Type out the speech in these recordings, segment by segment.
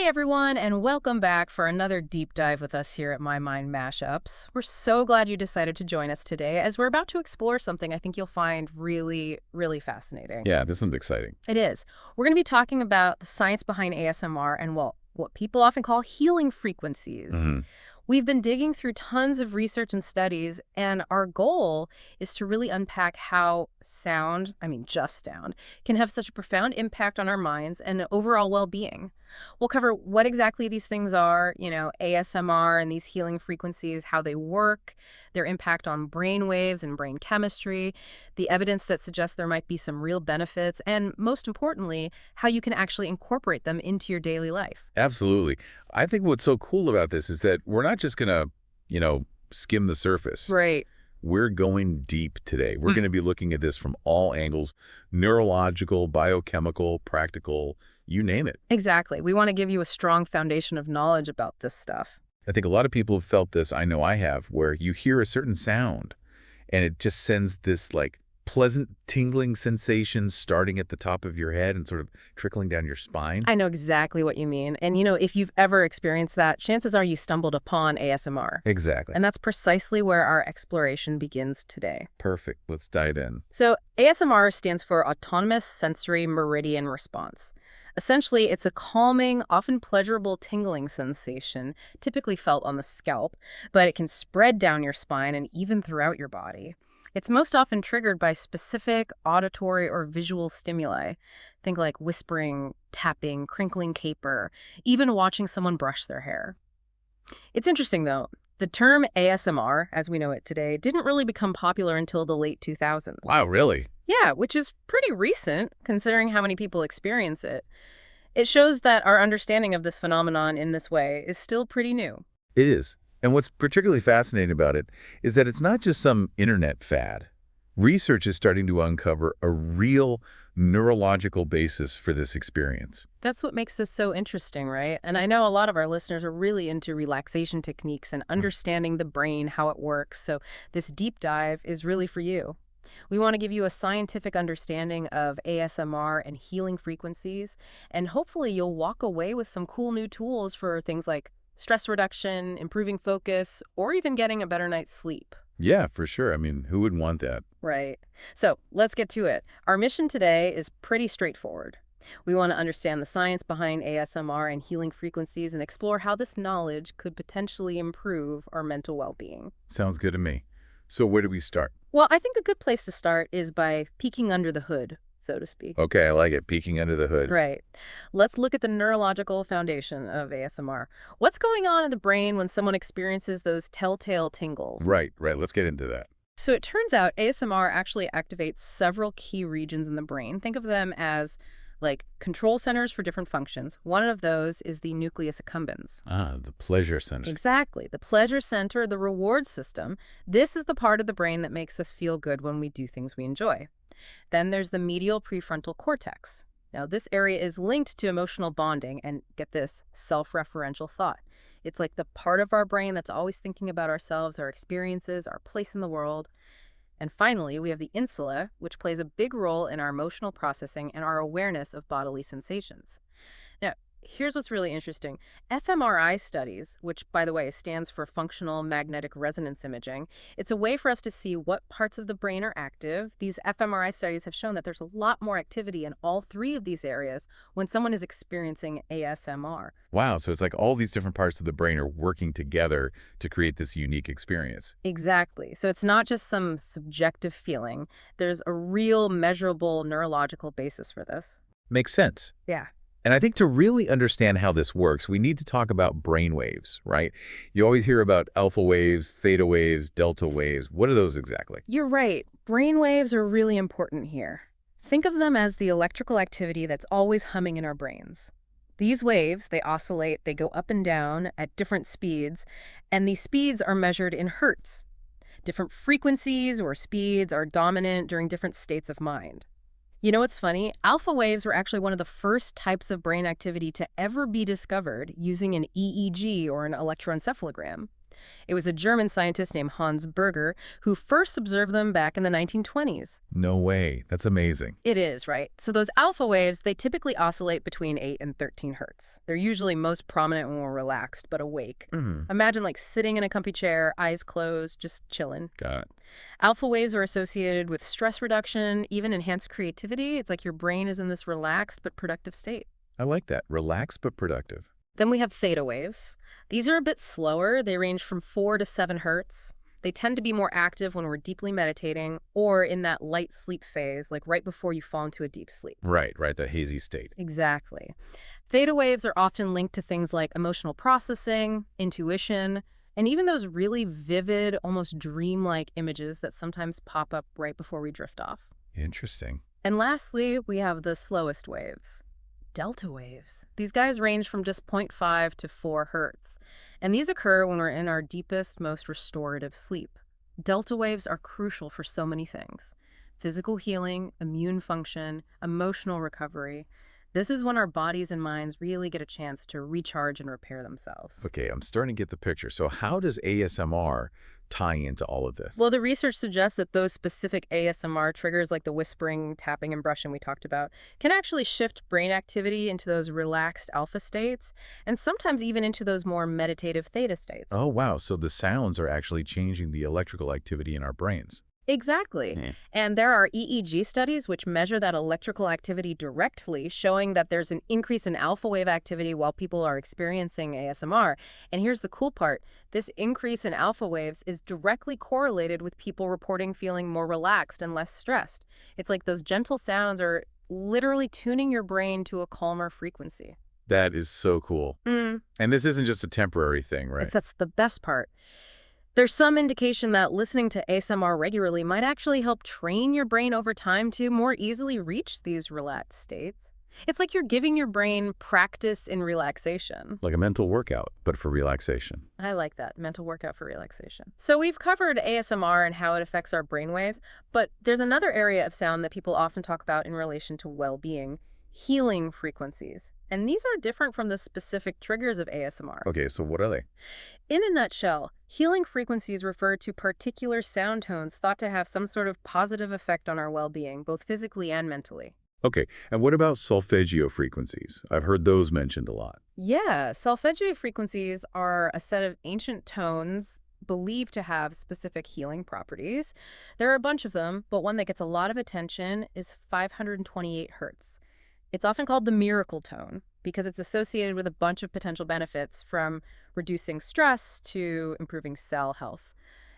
Hey everyone, and welcome back for another deep dive with us here at My Mind MashUps. We're so glad you decided to join us today as we're about to explore something I think you'll find really, really fascinating. Yeah, this one's exciting. It is. We're going to be talking about the science behind ASMR and, well, what people often call healing frequencies. hmm We've been digging through tons of research and studies, and our goal is to really unpack how sound, just sound, can have such a profound impact on our minds and overall well-being. We'll cover what exactly these things are, ASMR and these healing frequencies, how they work, their impact on brain waves and brain chemistry, the evidence that suggests there might be some real benefits, and most importantly, how you can actually incorporate them into your daily life. Absolutely. I think what's so cool about this is that we're not just going to, skim the surface. Right. We're going deep today. We're going to be looking at this from all angles, neurological, biochemical, practical, you name it. Exactly. We want to give you a strong foundation of knowledge about this stuff. I think a lot of people have felt this, I know I have, where you hear a certain sound and it just sends this like pleasant tingling sensation starting at the top of your head and sort of trickling down your spine. I know exactly what you mean. And, if you've ever experienced that, chances are you stumbled upon ASMR. Exactly. And that's precisely where our exploration begins today. Perfect. Let's dive in. So ASMR stands for Autonomous Sensory Meridian Response. Essentially, it's a calming, often pleasurable tingling sensation, typically felt on the scalp, but it can spread down your spine and even throughout your body. It's most often triggered by specific auditory or visual stimuli. Think like whispering, tapping, crinkling caper, even watching someone brush their hair. It's interesting, though. The term ASMR, as we know it today, didn't really become popular until the late 2000s. Wow, really? Yeah, which is pretty recent, considering how many people experience it. It shows that our understanding of this phenomenon in this way is still pretty new. It is. And what's particularly fascinating about it is that it's not just some internet fad. Research is starting to uncover a real neurological basis for this experience. That's what makes this so interesting, right? And I know a lot of our listeners are really into relaxation techniques and understanding the brain, how it works. So this deep dive is really for you. We want to give you a scientific understanding of ASMR and healing frequencies, and hopefully you'll walk away with some cool new tools for things like stress reduction, improving focus, or even getting a better night's sleep. Yeah, for sure. I mean, who wouldn't want that? Right. So let's get to it. Our mission today is pretty straightforward. We want to understand the science behind ASMR and healing frequencies and explore how this knowledge could potentially improve our mental well-being. Sounds good to me. So where do we start? Well, I think a good place to start is by peeking under the hood, so to speak. Okay, I like it. Peeking under the hood. Right. Let's look at the neurological foundation of ASMR. What's going on in the brain when someone experiences those telltale tingles? Right. Let's get into that. So it turns out ASMR actually activates several key regions in the brain. Think of them as like control centers for different functions. One of those is the nucleus accumbens. Ah, the pleasure center. Exactly. The pleasure center, the reward system. This is the part of the brain that makes us feel good when we do things we enjoy. Then there's the medial prefrontal cortex. Now, this area is linked to emotional bonding and, get this, self-referential thought. It's like the part of our brain that's always thinking about ourselves, our experiences, our place in the world. And finally, we have the insula, which plays a big role in our emotional processing and our awareness of bodily sensations. Now, here's what's really interesting. fMRI studies, which, by the way, stands for functional magnetic resonance imaging, it's a way for us to see what parts of the brain are active. These fMRI studies have shown that there's a lot more activity in all three of these areas when someone is experiencing ASMR. Wow, so it's like all these different parts of the brain are working together to create this unique experience. Exactly. So it's not just some subjective feeling. There's a real measurable neurological basis for this. Makes sense. Yeah. And I think to really understand how this works, we need to talk about brain waves, right? You always hear about alpha waves, theta waves, delta waves. What are those exactly? You're right. Brain waves are really important here. Think of them as the electrical activity that's always humming in our brains. These waves, they oscillate, they go up and down at different speeds, and these speeds are measured in hertz. Different frequencies or speeds are dominant during different states of mind. You know what's funny? Alpha waves were actually one of the first types of brain activity to ever be discovered using an EEG or an electroencephalogram. It was a German scientist named Hans Berger who first observed them back in the 1920s. No way. That's amazing. It is, right? So those alpha waves, they typically oscillate between 8 and 13 hertz. They're usually most prominent when we're relaxed but awake. Mm, Imagine like sitting in a comfy chair, eyes closed, just chilling. got it. Alpha waves are associated with stress reduction, even enhanced creativity. It's like your brain is in this relaxed but productive state. I like that. Relaxed but productive. Then we have theta waves. These are a bit slower. They range from 4 to 7 hertz. They tend to be more active when we're deeply meditating or in that light sleep phase, like right before you fall into a deep sleep. Right, that hazy state. Exactly. Theta waves are often linked to things like emotional processing, intuition, and even those really vivid, almost dreamlike images that sometimes pop up right before we drift off. Interesting. And lastly, we have the slowest waves. Delta waves. These guys range from just 0.5 to 4 hertz, and these occur when we're in our deepest, most restorative sleep. Delta waves are crucial for so many things: physical healing, immune function, emotional recovery. This is when our bodies and minds really get a chance to recharge and repair themselves. Okay, I'm starting to get the picture. So how does ASMR tie into all of this? Well, the research suggests that those specific ASMR triggers, like the whispering, tapping, and brushing we talked about, can actually shift brain activity into those relaxed alpha states, and sometimes even into those more meditative theta states. Oh, wow. So the sounds are actually changing the electrical activity in our brains. Exactly. Yeah. And there are EEG studies which measure that electrical activity directly, showing that there's an increase in alpha wave activity while people are experiencing ASMR. And here's the cool part. This increase in alpha waves is directly correlated with people reporting feeling more relaxed and less stressed. It's like those gentle sounds are literally tuning your brain to a calmer frequency. That is so cool. And this isn't just a temporary thing, right? That's the best part. There's some indication that listening to ASMR regularly might actually help train your brain over time to more easily reach these relaxed states. It's like you're giving your brain practice in relaxation. Like a mental workout, but for relaxation. I like that, mental workout for relaxation. So we've covered ASMR and how it affects our brainwaves, but there's another area of sound that people often talk about in relation to well-being: healing frequencies. And these are different from the specific triggers of ASMR. Okay, so what are they? In a nutshell, healing frequencies refer to particular sound tones thought to have some sort of positive effect on our well-being, both physically and mentally. Okay, and what about solfeggio frequencies? I've heard those mentioned a lot. Yeah, solfeggio frequencies are a set of ancient tones believed to have specific healing properties. There are a bunch of them, but one that gets a lot of attention is 528 hertz. It's often called the miracle tone because it's associated with a bunch of potential benefits, from reducing stress to improving cell health.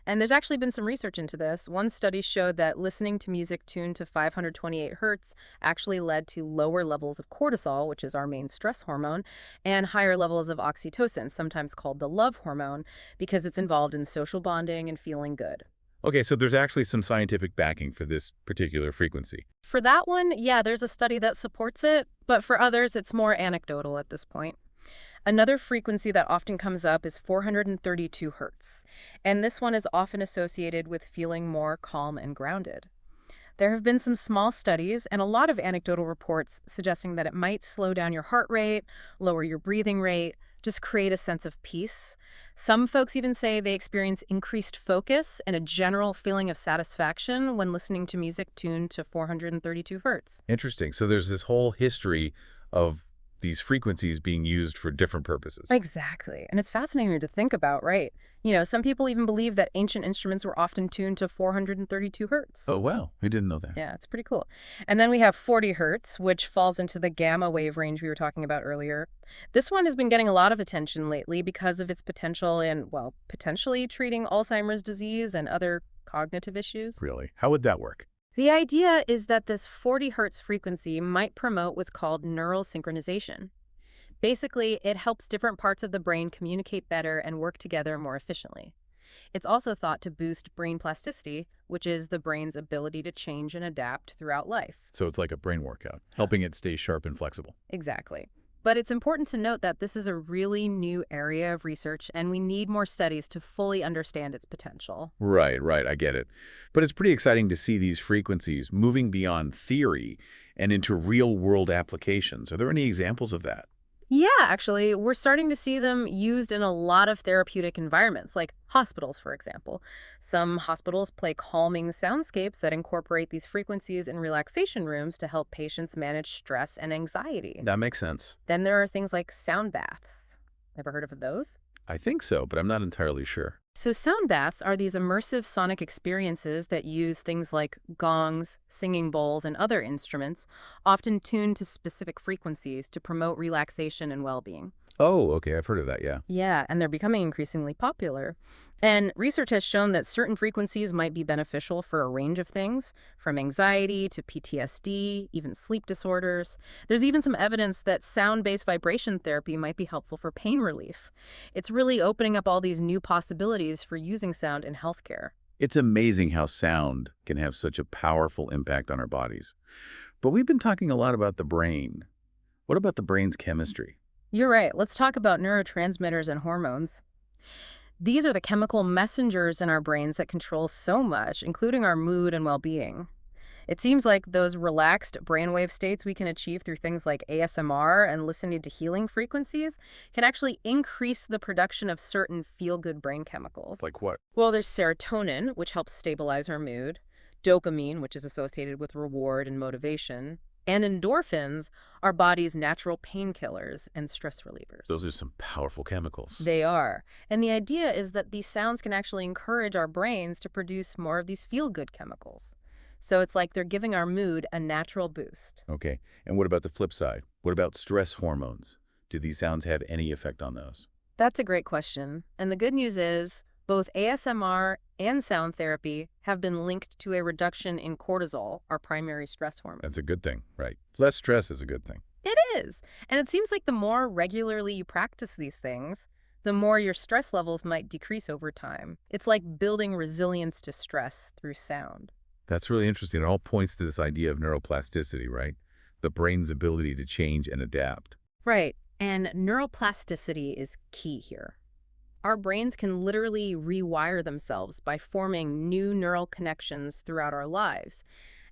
And there's actually been some research into this. One study showed that listening to music tuned to 528 hertz actually led to lower levels of cortisol, which is our main stress hormone, and higher levels of oxytocin, sometimes called the love hormone, because it's involved in social bonding and feeling good. Okay, so there's actually some scientific backing for this particular frequency. For that one, yeah, there's a study that supports it, but for others, it's more anecdotal at this point. Another frequency that often comes up is 432 hertz, and this one is often associated with feeling more calm and grounded. There have been some small studies and a lot of anecdotal reports suggesting that it might slow down your heart rate, lower your breathing rate, just create a sense of peace. Some folks even say they experience increased focus and a general feeling of satisfaction when listening to music tuned to 432 hertz. Interesting. So there's this whole history of these frequencies being used for different purposes. Exactly. And it's fascinating to think about, right? Some people even believe that ancient instruments were often tuned to 432 hertz. Oh, wow. We didn't know that. Yeah, it's pretty cool. And then we have 40 hertz, which falls into the gamma wave range we were talking about earlier. This one has been getting a lot of attention lately because of its potential in, well, potentially treating Alzheimer's disease and other cognitive issues. Really? How would that work? The idea is that this 40 hertz frequency might promote what's called neural synchronization. Basically, it helps different parts of the brain communicate better and work together more efficiently. It's also thought to boost brain plasticity, which is the brain's ability to change and adapt throughout life. So it's like a brain workout, helping it stay sharp and flexible. Exactly. But it's important to note that this is a really new area of research, and we need more studies to fully understand its potential. Right. I get it. But it's pretty exciting to see these frequencies moving beyond theory and into real-world applications. Are there any examples of that? Yeah, actually, we're starting to see them used in a lot of therapeutic environments, like hospitals, for example. Some hospitals play calming soundscapes that incorporate these frequencies in relaxation rooms to help patients manage stress and anxiety. That makes sense. Then there are things like sound baths. Ever heard of those? I think so, but I'm not entirely sure. So, sound baths are these immersive sonic experiences that use things like gongs, singing bowls, and other instruments, often tuned to specific frequencies to promote relaxation and well being. Oh, okay, I've heard of that, yeah. Yeah, and they're becoming increasingly popular. And research has shown that certain frequencies might be beneficial for a range of things, from anxiety to PTSD, even sleep disorders. There's even some evidence that sound-based vibration therapy might be helpful for pain relief. It's really opening up all these new possibilities for using sound in healthcare. It's amazing how sound can have such a powerful impact on our bodies. But we've been talking a lot about the brain. What about the brain's chemistry? You're right. Let's talk about neurotransmitters and hormones. These are the chemical messengers in our brains that control so much, including our mood and well-being. It seems like those relaxed brainwave states we can achieve through things like ASMR and listening to healing frequencies can actually increase the production of certain feel-good brain chemicals. Like what? Well, there's serotonin, which helps stabilize our mood, dopamine, which is associated with reward and motivation, and endorphins, our body's natural painkillers and stress Those relievers. are some powerful chemicals. They are. And the idea is that these sounds can actually encourage our brains to produce more of these feel-good chemicals. So it's like they're giving our mood a natural boost. Okay, and what about the flip side? What about stress hormones? Do these sounds have any effect on those? That's a great question. And the good news is both ASMR and sound therapy have been linked to a reduction in cortisol, our primary stress hormone. That's a good thing, right? Less stress is a good thing. It is. And it seems like the more regularly you practice these things, the more your stress levels might decrease over time. It's like building resilience to stress through sound. That's really interesting. It all points to this idea of neuroplasticity, right? The brain's ability to change and adapt. Right. And neuroplasticity is key here. Our brains can literally rewire themselves by forming new neural connections throughout our lives.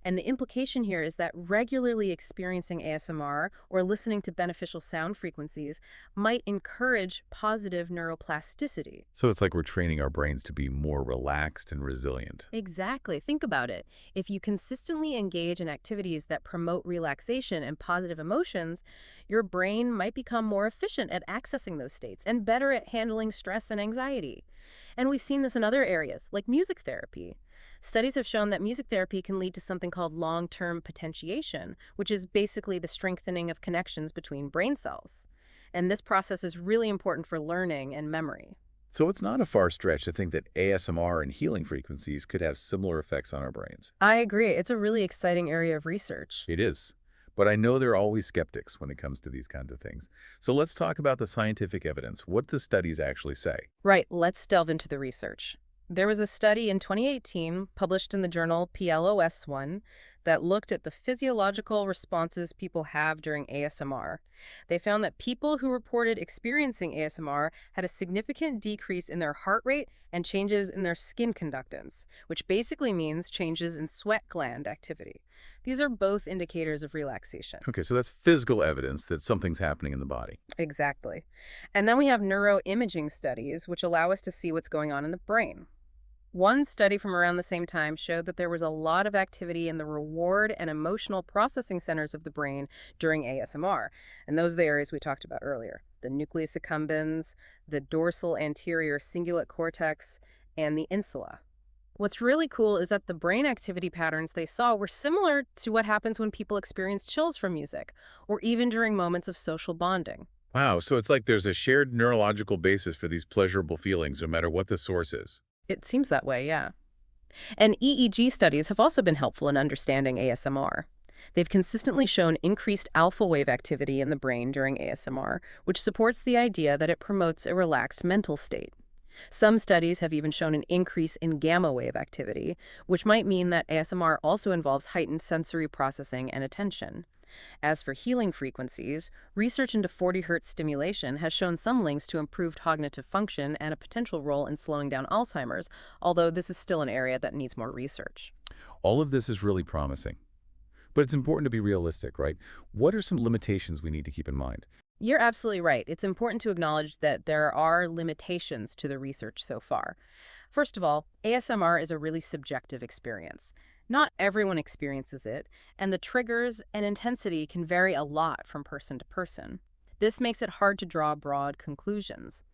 And the implication here is that regularly experiencing ASMR or listening to beneficial sound frequencies might encourage positive neuroplasticity. So it's like we're training our brains to be more relaxed and resilient. Exactly. Think about it. If you consistently engage in activities that promote relaxation and positive emotions, your brain might become more efficient at accessing those states and better at handling stress and anxiety. And we've seen this in other areas, like music therapy. Studies have shown that music therapy can lead to something called long-term potentiation, which is basically the strengthening of connections between brain cells. And this process is really important for learning and memory. So it's not a far stretch to think that ASMR and healing frequencies could have similar effects on our brains. I agree. It's a really exciting area of research. It is. But I know there are always skeptics when it comes to these kinds of things. So let's talk about the scientific evidence. What the studies actually say. Right, let's delve into the research. There was a study in 2018 published in the journal PLOS1 that looked at the physiological responses people have during ASMR. They found that people who reported experiencing ASMR had a significant decrease in their heart rate and changes in their skin conductance, which basically means changes in sweat gland activity. These are both indicators of relaxation. Okay, so that's physical evidence that something's happening in the body. Exactly. And then we have neuroimaging studies, which allow us to see what's going on in the brain. One study from around the same time showed that there was a lot of activity in the reward and emotional processing centers of the brain during ASMR. And those are the areas we talked about earlier. The nucleus accumbens, the dorsal anterior cingulate cortex, and the insula. What's really cool is that the brain activity patterns they saw were similar to what happens when people experience chills from music, or even during moments of social bonding. Wow, so it's like there's a shared neurological basis for these pleasurable feelings, no matter what the source is. It seems that way, yeah. And EEG studies have also been helpful in understanding ASMR. They've consistently shown increased alpha wave activity in the brain during ASMR, which supports the idea that it promotes a relaxed mental state. Some studies have even shown an increase in gamma wave activity, which might mean that ASMR also involves heightened sensory processing and attention. As for healing frequencies, research into 40 Hz stimulation has shown some links to improved cognitive function and a potential role in slowing down Alzheimer's, although this is still an area that needs more research. All of this is really promising. But it's important to be realistic, right? What are some limitations we need to keep in mind? You're absolutely right. It's important to acknowledge that there are limitations to the research so far. First of all, ASMR is a really subjective experience. Not everyone experiences it, and the triggers and intensity can vary a lot from person to person. This makes it hard to draw broad conclusions.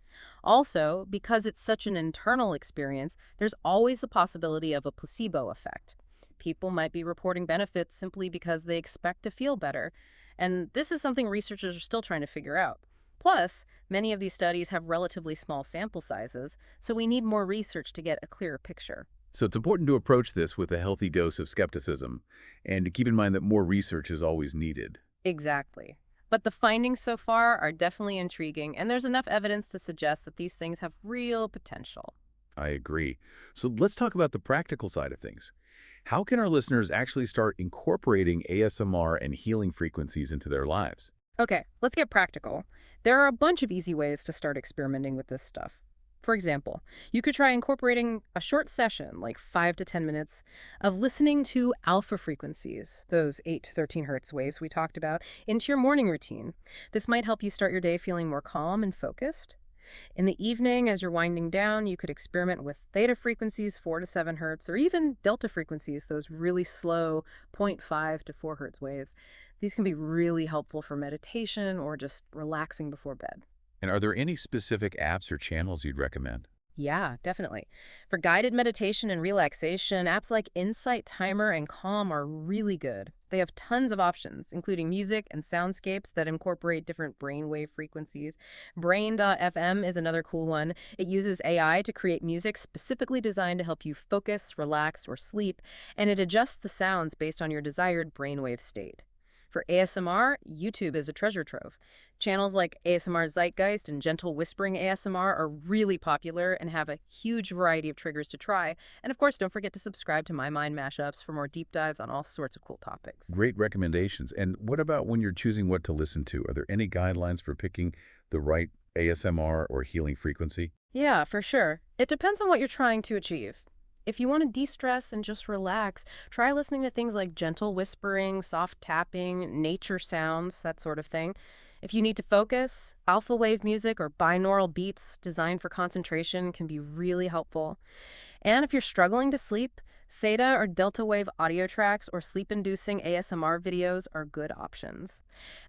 Also, because it's such an internal experience, there's always the possibility of a placebo effect. People might be reporting benefits simply because they expect to feel better, and this is something researchers are still trying to figure out. Plus, many of these studies have relatively small sample sizes, so we need more research to get a clearer picture. So it's important to approach this with a healthy dose of skepticism and to keep in mind that more research is always needed. Exactly. But the findings so far are definitely intriguing, and there's enough evidence to suggest that these things have real potential. I agree. So let's talk about the practical side of things. How can our listeners actually start incorporating ASMR and healing frequencies into their lives? Okay, let's get practical. There are a bunch of easy ways to start experimenting with this stuff. For example, you could try incorporating a short session, like 5 to 10 minutes, of listening to alpha frequencies, those 8 to 13 hertz waves we talked about, into your morning routine. This might help you start your day feeling more calm and focused. In the evening, as you're winding down, you could experiment with theta frequencies, 4 to 7 hertz, or even delta frequencies, those really slow zero point 0.5 to 4 hertz waves. These can be really helpful for meditation or just relaxing before bed. And are there any specific apps or channels you'd recommend? Yeah, definitely. For guided meditation and relaxation, apps like Insight Timer and Calm are really good. They have tons of options, including music and soundscapes that incorporate different brainwave frequencies. Brain.fm is another cool one. It uses AI to create music specifically designed to help you focus, relax, or sleep, and it adjusts the sounds based on your desired brainwave state. For ASMR, YouTube is a treasure trove. Channels like ASMR Zeitgeist and Gentle Whispering ASMR are really popular and have a huge variety of triggers to try. And of course, don't forget to subscribe to My Mind MashUps for more deep dives on all sorts of cool topics. Great recommendations. And what about when you're choosing what to listen to? Are there any guidelines for picking the right ASMR or healing frequency? Yeah, for sure. It depends on what you're trying to achieve. If you want to de-stress and just relax, try listening to things like gentle whispering, soft tapping, nature sounds, that sort of thing. If you need to focus, alpha wave music or binaural beats designed for concentration can be really helpful. And if you're struggling to sleep, theta or delta wave audio tracks or sleep-inducing ASMR videos are good options.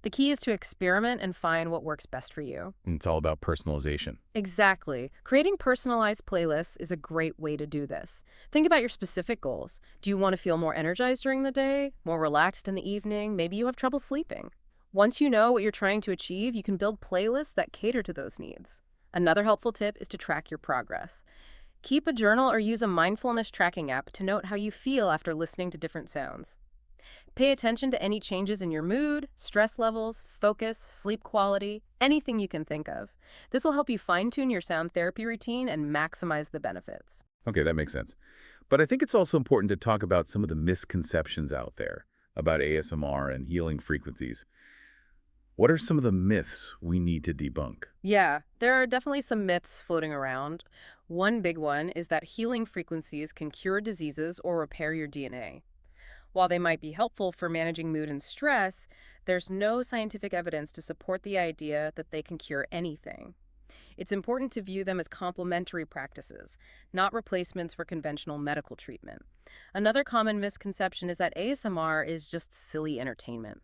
The key is to experiment and find what works best for you. And it's all about personalization. Exactly. Creating personalized playlists is a great way to do this. Think about your specific goals. Do you want to feel more energized during the day, more relaxed in the evening? Maybe you have trouble sleeping. Once you know what you're trying to achieve, you can build playlists that cater to those needs. Another helpful tip is to track your progress. Keep a journal or use a mindfulness tracking app to note how you feel after listening to different sounds. Pay attention to any changes in your mood, stress levels, focus, sleep quality, anything you can think of. This will help you fine-tune your sound therapy routine and maximize the benefits. Okay, that makes sense. But I think it's also important to talk about some of the misconceptions out there about ASMR and healing frequencies. What are some of the myths we need to debunk? Yeah, there are definitely some myths floating around. One big one is that healing frequencies can cure diseases or repair your DNA. While they might be helpful for managing mood and stress, there's no scientific evidence to support the idea that they can cure anything. It's important to view them as complementary practices, not replacements for conventional medical treatment. Another common misconception is that ASMR is just silly entertainment.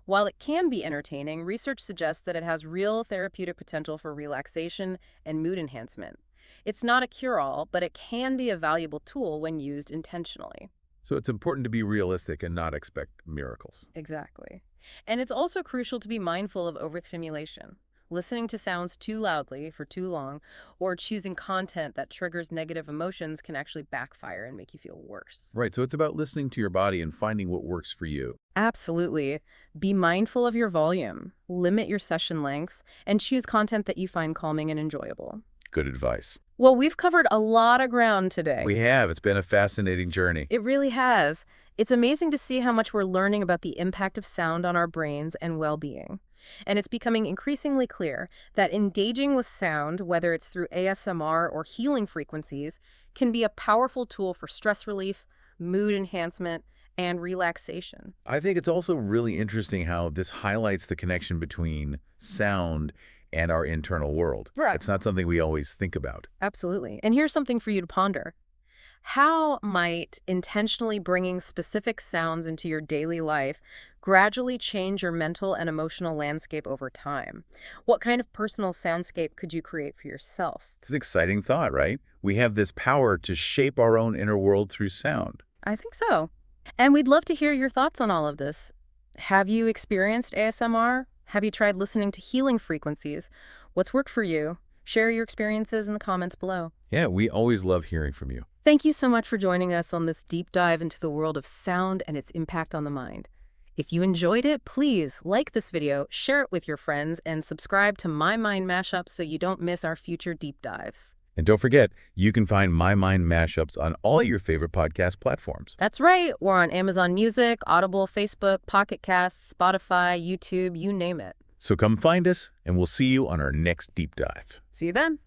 While it can be entertaining, research suggests that it has real therapeutic potential for relaxation and mood enhancement. It's not a cure-all, but it can be a valuable tool when used intentionally. So it's important to be realistic and not expect miracles. Exactly. And it's also crucial to be mindful of overstimulation. Listening to sounds too loudly for too long or choosing content that triggers negative emotions can actually backfire and make you feel worse. Right, so it's about listening to your body and finding what works for you. Absolutely. Be mindful of your volume, limit your session lengths, and choose content that you find calming and enjoyable. Good advice. Well, we've covered a lot of ground today. We have. It's been a fascinating journey. It really has. It's amazing to see how much we're learning about the impact of sound on our brains and well-being. And it's becoming increasingly clear that engaging with sound, whether it's through ASMR or healing frequencies, can be a powerful tool for stress relief, mood enhancement, and relaxation. I think it's also really interesting how this highlights the connection between sound and our internal world. Right. It's not something we always think about. Absolutely. And here's something for you to ponder. How might intentionally bringing specific sounds into your daily life gradually change your mental and emotional landscape over time? What kind of personal soundscape could you create for yourself? It's an exciting thought, right? We have this power to shape our own inner world through sound. I think so. And we'd love to hear your thoughts on all of this. Have you experienced ASMR? Have you tried listening to healing frequencies? What's worked for you? Share your experiences in the comments below. Yeah, we always love hearing from you. Thank you so much for joining us on this deep dive into the world of sound and its impact on the mind. If you enjoyed it, please like this video, share it with your friends, and subscribe to My Mind MashUps so you don't miss our future deep dives. And don't forget, you can find My Mind MashUps on all your favorite podcast platforms. That's right. We're on Amazon Music, Audible, Facebook, Pocket Casts, Spotify, YouTube, you name it. So come find us, and we'll see you on our next deep dive. See you then.